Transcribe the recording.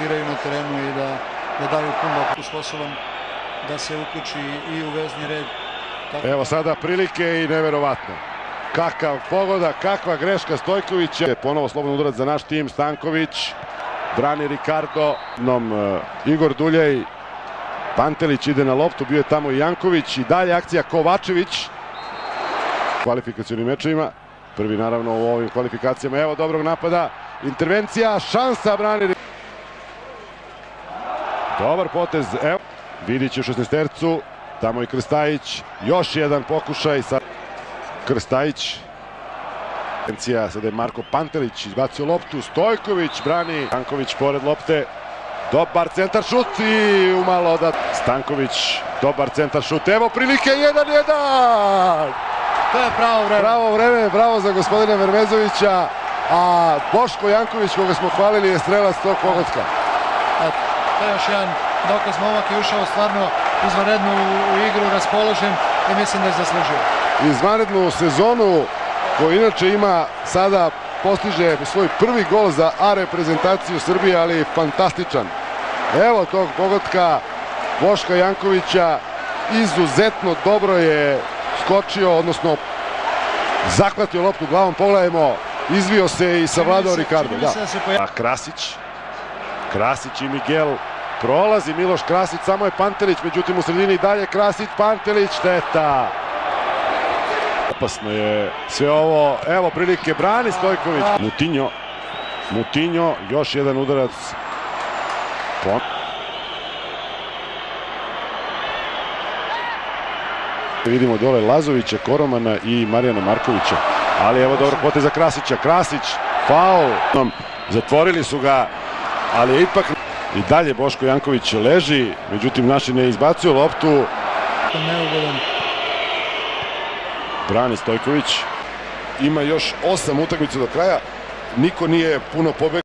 rotiraju na terenu i da daju pun doprinos, sposoban da se uključi i u vezni red. Evo sada prilike i neverovatno. Kakav pogodak, kakva greška Stojkovića. Ponovo slobodan udarac za naš tim. Stanković brani Ricardo. Igor Duljej. Pantelić ide na loptu, bio je tamo i Janković. I dalje akcija Kovačević. Kvalifikacionim mečevima. Prvi naravno u ovim kvalifikacijama. Evo dobrog napada. Intervencija, šansa brani. Dobar potez. Evo. Vidić u 16-tercu. Tamo i Krstajić. Još jedan pokušaj. Krstajić. Sada je Marko Pantelić izbacio loptu. Stojković brani. Stanković pored lopte. Dobar centar šut i umalo da... Stanković, dobar centar šut. Evo prilike 1-1! To je pravo vreme. Pravo vreme, bravo za gospodina Vermezovića. A Boško Janković, koga smo hvalili, je strelac tog pogotka. To je još jedan dokaz. Momak je ušao stvarno izvanredno u igru, raspoložen i mislim da je zaslužio. Izvanrednu sezonu koju inače ima sada, postiže svoj prvi gol za A reprezentaciju Srbije, ali fantastičan. Evo tog pogotka Boška Jankovića, izuzetno dobro je skočio, odnosno zahvatio loptu glavom, pogledajmo, izvio se i savladao Ricardo. Krasić i Miguel, prolazi Miloš Krasić, samo je Pantelić, međutim u sredini dalje Krasić, Pantelić, šteta. Opasno je sve ovo, evo prilike, brani Stojković. Mutinjo, još jedan udarac. Vidimo dole Lazovića, Koromana i Marijana Markovića. Ali evo dobro potez za Krasića. Krasić, faul. Zatvorili su ga, ali je ipak... I dalje Boško Janković leži, međutim naši ne izbacuju loptu. Neugodan. Brani Stojković. Ima još 8 utakmica do kraja. Niko nije puno pobegao.